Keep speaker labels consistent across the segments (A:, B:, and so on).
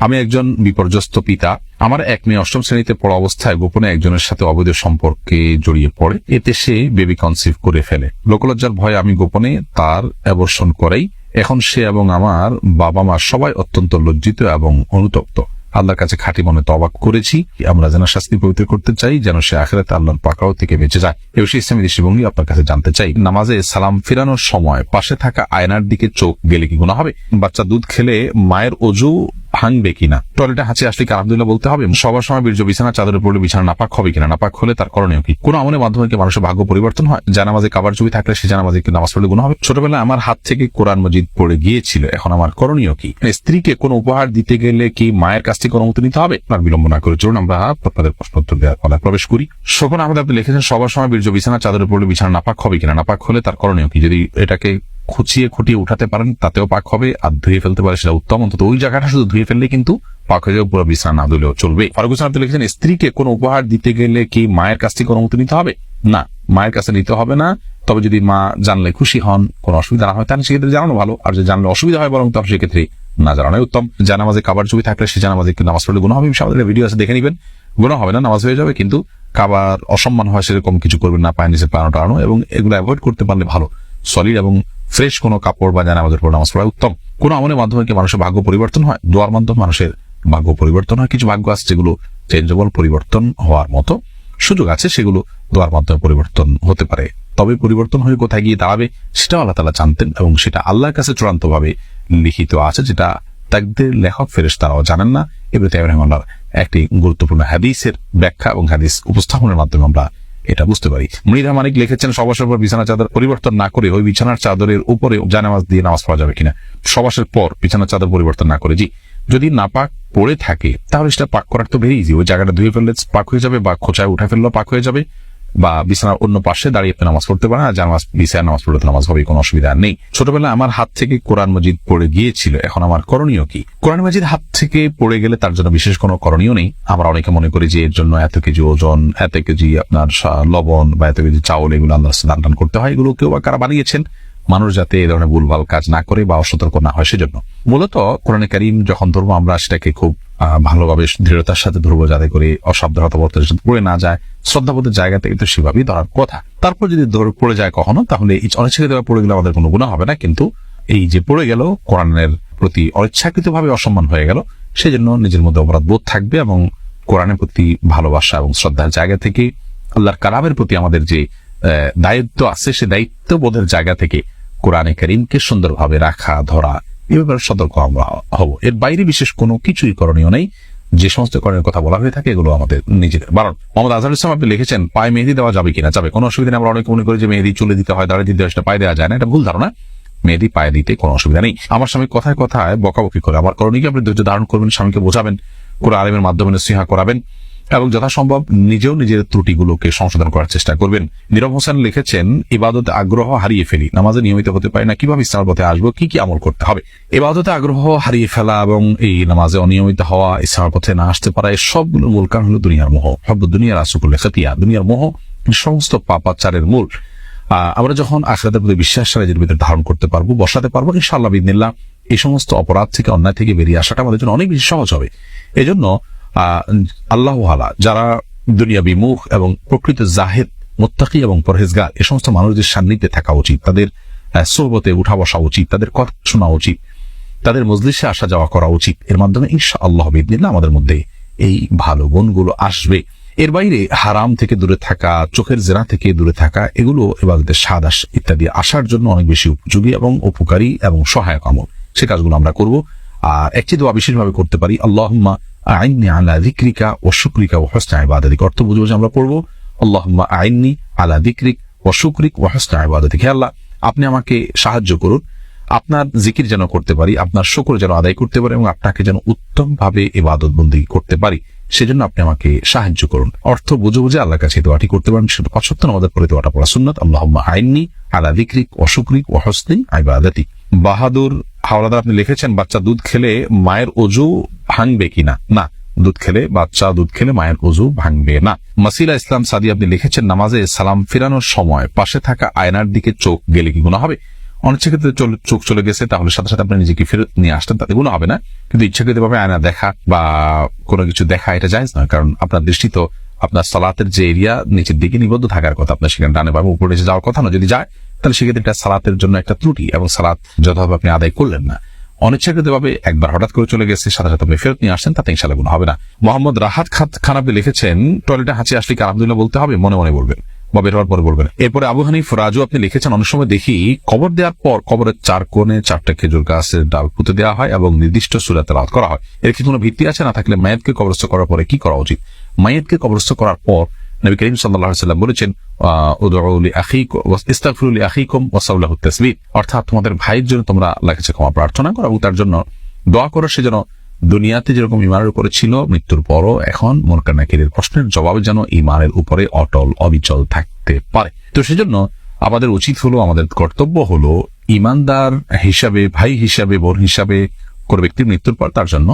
A: আমি একজন বিপর্যস্ত পিতা। আমার এক মেয়ে অষ্টম শ্রেণীতে পড়া অবস্থায় গোপনে একজনের সাথে অবৈধ সম্পর্কে জড়িয়ে পড়ে। এতে সে বেবি কনসিভ করে ফেলে। লোকলজ্জার ভয়ে আমি গোপনে তার অ্যাবর্শন করাই। এখন সে এবং আমার বাবা মা সবাই অত্যন্ত লজ্জিত এবং অনুতপ্ত। আল্লাহর কাছে খাঁটি মনে তওবা করেছি, আমরা যেন শাস্তি পবিত্র করতে চাই, যেন সে আখিরাতে আল্লাহর পাকড়াও থেকে বেঁচে যায়। এ বিষয়ে ইসলামী দৃষ্টিভঙ্গি আপনার কাছে জানতে চাই। নামাজে সালাম ফিরানোর সময় পাশে থাকা আয়নার দিকে চোখ গেলে কি গুনাহ হবে? বাচ্চা দুধ খেলে মায়ের ওযু ভাঙবে কিনা? টয়লেটে হাঁচি আসলে কি আলহামদুলিল্লাহ বলতে হবে? সবার সময় বীর্য বিছানা চাদরে পড়লে বিছানা নাপাক হবে কিনা? নাপাক হলে তার করণীয় কি? কোন আমলের মাধ্যমে কি মানুষের ভাগ্য পরিবর্তন হয়? জানামাজে কাবার ছবি থাকলে সে জানামাজে কি নামাজ পড়লে গুনাহ হবে? ছোটবেলায় আমার হাত থেকে কোরআন মজিদ পড়ে গিয়েছিল, এখন আমার করণীয় কি? স্ত্রীকে কোন উপহার দিতে গেলে কি মায়ের কাছ থেকে অনুমতি নিতে হবে? আর বিলম্ব না করে চলুন আমরা আপনাদের প্রশ্ন উত্তর দেওয়ার পালায় প্রবেশ করি। শোভন আহমেদ আপনি লিখেছেন, সবার সময় বীর্য বিছানা চাদরে পড়লে বিছানা নাপাক হবে কিনা? নাপাক হলে তার করণীয় কি? যদি এটাকে খুঁটিয়ে উঠাতে পারেন তাতেও পাক হবে, আর ধুয়ে ফেলতে পারে সেটা উত্তম। অন্তত ওই জায়গাটা শুধু ধুয়ে ফেললে কিন্তু পাক হয়ে যাবে, পুরো বিছানা না ধুলেও চলবে। ফারুক হোসেন আপনি লিখেছেন, স্ত্রীকে কোন উপহার দিতে গেলে কি মায়ের কাছ থেকে অনুমতি নিতে হবে? না, মায়ের কাছে নিতে হবে না। তবে যদি মা জানলে খুশি হন, কোনো অসুবিধা না হয়, তাহলে সেক্ষেত্রে জানানো ভালো। আর যদি জানলে অসুবিধা হয় বরং তখন সেক্ষেত্রে না জানানোই উত্তম। জানামাজে কাবার ছবি থাকলে সে জানামাজে নামাজ পড়লে গুনাহ হবে? আমাদের ভিডিও আছে, দেখে নিবেন। গুনাহ হবে না, নামাজ হয়ে যাবে। কিন্তু কাবার অসম্মান হয় সেরকম কিছু করবেন না, পায়ের নিচে পানো টানো, এবং এগুলো অ্যাভয়েড করতে পারলে ভালো। সলিড এবং ফ্রেশ কোনো কাপড় বা জানামাজের পর নামাজ পড়া উত্তম। কোন আমলের মাধ্যমে কি মানুষের ভাগ্য পরিবর্তন হয়? দোয়ার মাধ্যমে মানুষের ভাগ্য পরিবর্তন হয়। কিছু ভাগ্য আছে যেগুলো চেঞ্জেবল, পরিবর্তন হওয়ার মতো সুযোগ আছে, সেগুলো দোয়ার মাধ্যমে পরিবর্তন হতে পারে। তবে পরিবর্তন হয়ে কোথায় গিয়ে দাঁড়াবে সেটা আল্লাহ তাআলা জানতেন, এবং সেটা আল্লাহর কাছে চূড়ান্ত ভাবে লিখিত আছে, যেটা তাকদীর লেখক ফেরেশতারাও জানেন না। ইবনে তাইমিয়া রাহিমাহুল্লাহর একটি গুরুত্বপূর্ণ হাদিসের ব্যাখ্যা এবং হাদিস উপস্থাপনের মাধ্যমে আমরা এটা বুঝতে পারি। মৃধা মানিক লিখেছেন, সবাসের পর বিছানার চাদর পরিবর্তন না করে ওই বিছানার চাদরের উপরে জানামাজ দিয়ে নামাজ পড়া যাবে কিনা? সবাসের পর বিছানার চাদর পরিবর্তন না করে, জি। যদি নাপাক পড়ে থাকে তাহলে সেটা পাক করার তো ভেরি ইজি। ওই জায়গাটা ধুয়ে ফেললে পাক হয়ে যাবে, বা খোঁচায় উঠে ফেললেও পাক হয়ে যাবে, বা বিছানার অন্য পাশে দাঁড়িয়ে আপনি নামাজ পড়তে পারেন। আর জানামাজ বিছানায় নামাজ পড়লে নামাজ হবে, কোনো অসুবিধা নেই। ছোটবেলায় আমার হাত থেকে কোরআন মজিদ পড়ে গিয়েছিল, এখন আমার করণীয় কি? কোরআন মজিদ হাত থেকে পড়ে গেলে তার জন্য বিশেষ কোনো করণীয় নেই। আমরা অনেকে মনে করি যে এর জন্য এত কেজি ওজন, এত কেজি আপনার লবণ বা এত কেজি চাউল এগুলো আল্লাহ দান টান করতে হয়। এগুলো কেউ বা কারা বানিয়েছেন মানুষ যাতে এই ধরনের ভুলভাল কাজ না করে বা অসতর্ক না হয় সেজন্য। মূলত কোরআনে কারীম যখন ধরবো আমরা সেটাকে খুব ভালোভাবে দৃঢ়তার সাথে ধরবো, যাতে করে অসাবধানতা বর্তমানে পড়ে না যায়। শ্রদ্ধাবোধের জায়গা থেকে তো সেভাবেই ধরার কথা। তারপর যদি পড়ে যায় কখনো, তাহলে অনিচ্ছাকৃত পড়ে গেলে আমাদের কোনো গুনাহ হবে না। কিন্তু এই যে পড়ে গেল, কোরআনের প্রতি অনিচ্ছাকৃত ভাবে অসম্মান হয়ে গেল, সেজন্য নিজের মধ্যে অপরাধ বোধ থাকবে, এবং কোরআনের প্রতি ভালোবাসা এবং শ্রদ্ধার জায়গা থেকে আল্লাহর কালামের প্রতি আমাদের যে দায়িত্ব আছে, সে দায়িত্ববোধের জায়গা থেকে কোরআনে কারীমকে সুন্দরভাবে রাখা, ধরা, এ ব্যাপারে সতর্ক আমরা হব। এর বাইরে বিশেষ কোনো কিছুই করণীয় নেই। যে সমস্ত করণের কথা বলা হয়ে থাকে এগুলো আমাদের নিজেদের বারণ। মোহাম্মদ আজহারুল ইসলাম আপনি লিখেছেন, পায়ে মেহেদি দেওয়া যাবে কিনা? যাবে, কোনো অসুবিধা নেই। আমরা অনেকে মনে করি যে মেহেদি চুলে দিতে হয়, দাঁড়িয়ে দিতে হয়, সেটা পায়ে দেওয়া যায় না। এটা ভুল ধারণা। মেহেদি পায়ে দিতে কোনো অসুবিধা নেই। আমার স্বামী কথায় কথায় বকাবকি করে, আমার করণীয় কি? আপনি ধৈর্য ধারণ করবেন, স্বামীকে বোঝাবেন, কোনো আলেমের মাধ্যমে নসিহা করাবেন, এবং যথাসম্ভব নিজেও নিজের ত্রুটিগুলোকে সংশোধন করার চেষ্টা করবেন। নীরব হোসেন লিখেছেন, ইবাদতে আগ্রহ হারিয়ে ফেলি, নামাজে নিয়মিত হতে পারি না, কিভাবে ইসলামের পথে আসবো, কি কি আমল করতে হবে? ইবাদতে আগ্রহ হারিয়ে ফেলা এবং এই নামাজে অনিয়মিত হওয়া, ইসলামের পথে না আসতে পারা, এই সবগুলোর মূল কারণ হলো দুনিয়ার মোহ। হব্বুদ দুনিয়ার আসুকুল খাতিয়া, দুনিয়ার মোহ সমস্ত পাপাচারের মূল। আমরা যখন আখিরাতের প্রতি বিশ্বাস নিজের ভিতরে ধারণ করতে পারবো, বসাতে পারবো, ইনশাআল্লাহ বিইذনিল্লাহ এই সমস্ত অপরাধ থেকে, অন্যায় থেকে বেরিয়ে আসাটা আমাদের জন্য অনেক বেশি সহজ হবে। এজন্য আল্লাহ ওয়ালা যারা দুনিয়া বিমুখ এবং প্রকৃত জাহেদ, মুত্তাকি এবং পরহেজগার, এই সমস্ত মানুষদের সান্নিধ্যে থাকা উচিত, তাদের সোহবতে উঠা বসা উচিত, তাদের কথা শোনা উচিত, তাদের মজলিসে আসা যাওয়া করা উচিত। এর মাধ্যমে ইনশাআল্লাহ বিইذনিল্লাহ আমাদের মধ্যে এই ভালো গুণগুলো আসবে। এর বাইরে হারাম থেকে দূরে থাকা, চোখের জেনা থেকে দূরে থাকা, এগুলো ইবাদতের স্বাদ ইত্যাদি আসার জন্য অনেক বেশি উপযোগী এবং উপকারী এবং সহায়ক আমল। সে কাজগুলো আমরা করব। আর একটি দোয়া বিশেষভাবে করতে পারি, আল্লাহুম্মা আইন্নি আলা যিকরিকা ওয়া শুকরিকা ওয়া হুসনি ইবাদাতিক। অর্থ বুঝবো যে আমরা পড়বো, আল্লাহুম্মা আইন্নি আলা যিকরিক ওয়া শুকরিক ওয়া হুসনি ইবাদাতিক। হে আল্লাহ, আপনি আমাকে সাহায্য করুন, আপনার জিকির যেন করতে পারি, আপনার শুকর যেন আদায় করতে পারি, এবং আপনাকে যেন উত্তম ভাবে ইবাদত বন্দেগী করতে পারি, সেজন্য আপনি আমাকে সাহায্য করুন। অর্থ বুঝে বুঝে আল্লাহর কাছে দোয়াটি করতে পারেন। সেটা ৫ নামাজের পরে দোয়াটা পড়া সুন্নাত। আল্লাহুম্মা আইন্নি আলা যিকরিক ওয়া শুকরিক ওয়া হুসনি ইবাদাতিক। বাহাদুর হাওলাদার আপনি লিখেছেন, বাচ্চা দুধ খেলে মায়ের ওযু ভাঙবে কিনা? না, বাচ্চা দুধ খেলে মায়ের ওযু ভাঙবে না। মাসিলা ইসলাম সাদি আপনি লিখেছেন, নামাজে সালাম ফিরানোর সময় পাশে থাকা আয়নার দিকে চোখ গেলে কি গুনাহ হবে? অনিচ্ছাকৃত চোখ চলে গেছে, তাহলে সাথে সাথে আপনি নিজেকে ফেরত নিয়ে আসতেন, তাতে কোনো হবে না। কিন্তু ইচ্ছাকৃতভাবে আয়না দেখা বা কোনো কিছু দেখা এটা জায়েজ নয়, কারণ আপনার দৃষ্টি তো আপনার সালাতের যে এরিয়া নিচের দিকে নিবদ্ধ থাকার কথা, আপনার সেখানে ডানে বামে উপরে এসে যাওয়ার কথা না। যদি যায় তাহলে সেক্ষেত্রে এটা সালাতের জন্য একটা ত্রুটি এবং সালাত যথাভাবে আপনি আদায় করলেন না। অনিচ্ছাকৃতভাবে একবার হঠাৎ করে চলে গেছে, সাথে সাথে আপনি ফেরত নিয়ে আসছেন, তাতে ইনশাআল্লাহ গুনাহ হবে না। মোহাম্মদ রাহাত খান আপনি লিখেছেন, টয়লেটে হাঁচি আসলে কি আলহামদুলিল্লাহ বলতে হবে? মনে মনে বলবেন বা বের হওয়ার পরে বলবেন। এরপরে আবু হানিফ রাজু আপনি লিখেছেন, অনেক সময় দেখি কবর দেওয়ার পর কবরের 4 কোণে 4টা খেজুর গাছের ডাল পুঁতে দেওয়া হয় এবং নির্দিষ্ট সূরা তেলাওয়াত করা হয়। এর কি কোনো ভিত্তি আছে? না থাকলে মাইয়াতকে কবরস্থ করার পরে কি করা উচিত? মাইয়াতকে কবরস্থ করার পর নবী করিম সাল্লাল্লাহু আলাইহি ওয়াসাল্লাম বলেছেন, উদউ লিআখিকুম ওয়াস্তাগফিরু লিআখিকুম ওয়াসাউলাহু তাসবিহ, অর্থাৎ তোমাদের ভাইয়ের জন্য তোমরা আল্লাহর কাছে ক্ষমা প্রার্থনা করো এবং তার জন্য দোয়া করো, সে যেন দুনিয়াতে যেরকম ঈমানের উপরে ছিল, মৃত্যুর পরও এখন মুনকার নাকিরের প্রশ্নের জবাবে যেন ঈমানের উপরে অটল অবিচল থাকতে পারে। তো সেজন্য আমাদের উচিত হলো, আমাদের কর্তব্য হলো ঈমানদার হিসাবে, ভাই হিসাবে, বোন হিসাবে কোন ব্যক্তির মৃত্যুর পর তার জন্য,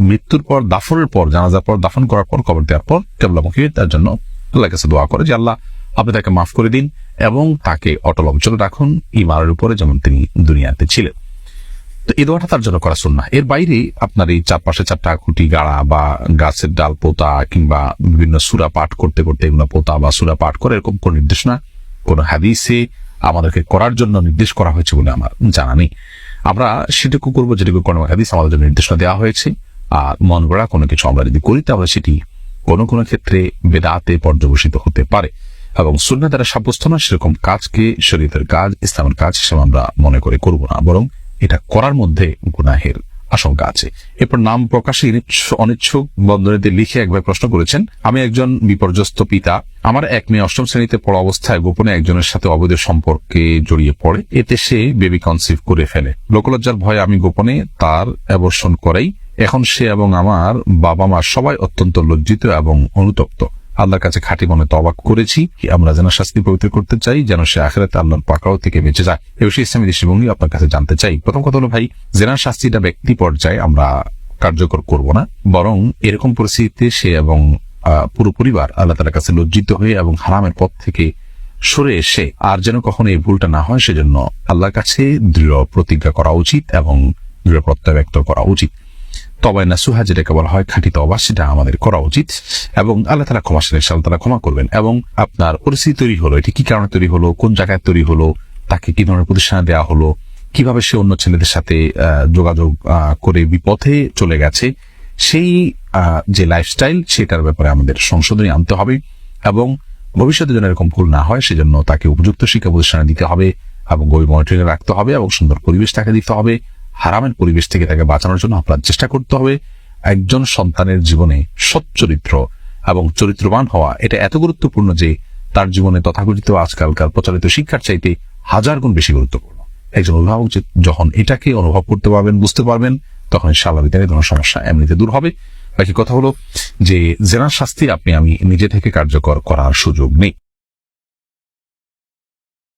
A: মৃত্যুর পর দাফনের পর, জানাজার পর, দাফন করার পর, কবর দেওয়ার পর কিবলামুখী তার জন্য আল্লাহর কাছে দোয়া করে যে আল্লাহ আপনি তাকে মাফ করে দিন এবং তাকে অটল অবিচল রাখুন ঈমানের উপরে যেমন তিনি দুনিয়াতে ছিলেন। তো এই দোয়াটা তার জন্য করা সুন্নাহ। এর বাইরে আপনার এই চারপাশে 4টা খুঁটি গাড়া বা গাছের ডাল পোতা কিংবা বিভিন্ন সূরা পাঠ করতে করতে এগুলো পোতা বা সূরা পাঠ করে এরকম কোন নির্দেশনা কোন হাদিসে আমাদেরকে করার জন্য নির্দেশ করা হয়েছে বলে আমার জানা নেই। আমরা সেটুকু করবো যেটুকু কোন হাদিস আমাদের জন্য নির্দেশনা দেওয়া হয়েছে। আর মন গড়া কোনো কিছু আমরা যদি করি তাহলে সেটি কোনো কোনো ক্ষেত্রে বেদাতে পর্যবসিত হতে পারে এবং সুন্নাহ দ্বারা সাব্যস্ত না সেরকম কাজকে শরীয়তের কাজ, ইসলামের কাজ হিসেবে আমরা মনে করে করব না, বরং এটা করার মধ্যে গুনাহের আশঙ্কা আছে। এরপর নাম প্রকাশে অনিচ্ছুক বন্ধনীতে লিখে একবার প্রশ্ন করেছেন, আমি একজন বিপর্যস্ত পিতা, আমার এক মেয়ে 8ম শ্রেণীতে পড়া অবস্থায় গোপনে একজনের সাথে অবৈধ সম্পর্কে জড়িয়ে পড়ে, এতে সে বেবি কনসিভ করে ফেলে। লোকলজ্জার ভয়ে আমি গোপনে তার অ্যাবর্শন করাই। এখন সে এবং আমার বাবা মা সবাই অত্যন্ত লজ্জিত এবং অনুতপ্ত। আল্লাহর কাছে খাঁটি মনে তওবা করেছি, আমরা যেন শাস্তি পবিত্র করতে চাই, যেন সে আখিরাতে আল্লাহর পাকড়াও থেকে বেঁচে যায়। এই বিষয়ে ইসলামী দৃষ্টিভঙ্গি আপনার কাছে জানতে চাই। প্রথম কথা হলো ভাই, জেনার শাস্তিটা ব্যক্তি পর্যায়ে আমরা কার্যকর করব না, বরং এরকম পরিস্থিতিতে সে এবং পুরো পরিবার আল্লাহ তাআলার কাছে লজ্জিত হয়ে এবং হারামের পথ থেকে সরে এসে আর যেন কখনো এই ভুলটা না হয় সেজন্য আল্লাহর কাছে দৃঢ় প্রতিজ্ঞা করা উচিত এবং দৃঢ় প্রত্যয় ব্যক্ত করা উচিত। তবায় নাসুহা যেটাকে বলা হয় খাঁটি তওবা, সেটা আমাদের করা উচিত এবং আল্লাহ তাআলা ক্ষমাশীল, আল্লাহ তাআলা ক্ষমা করবেন। এবং আপনার পরিস্থিতি তৈরি হলো, এটি কি কারণে তৈরি হলো, কোন জায়গায় তৈরি হলো, তাকে কি ধরনের প্রতিষ্ঠান দেওয়া হলো, কিভাবে সে অন্য ছেলেদের সাথে যোগাযোগ করে বিপথে চলে গেছে, সেই যে লাইফস্টাইল সেটার ব্যাপারে আমাদের সংশোধনী আনতে হবে এবং ভবিষ্যতে যেন এরকম ভুল না হয় সেজন্য তাকে উপযুক্ত শিক্ষা প্রতিষ্ঠানে দিতে হবে এবং গভীর মনিটরিং রাখতে হবে এবং সুন্দর পরিবেশ তাকে দিতে হবে। হারামের পরিবেশ থেকে তাকে বাঁচানোর জন্য আপনার চেষ্টা করতে হবে। একজন সন্তানের জীবনে সচ্চরিত্র এবং চরিত্রবান হওয়া এটা এত গুরুত্বপূর্ণ যে তার জীবনে তথাকথিত আজকালকার প্রচলিত শিক্ষার চাইতে 1000 গুণ বেশি গুরুত্বপূর্ণ। একজন অভিভাবক যখন এটাকে অনুভব করতে পারবেন, বুঝতে পারবেন, তখন ইনশাআল্লাহ ভিতরে কোনো সমস্যা এমনিতে দূর হবে। বাকি কথা হলো যে জেনার শাস্তি আমি নিজে থেকে কার্যকর করার সুযোগ নেই।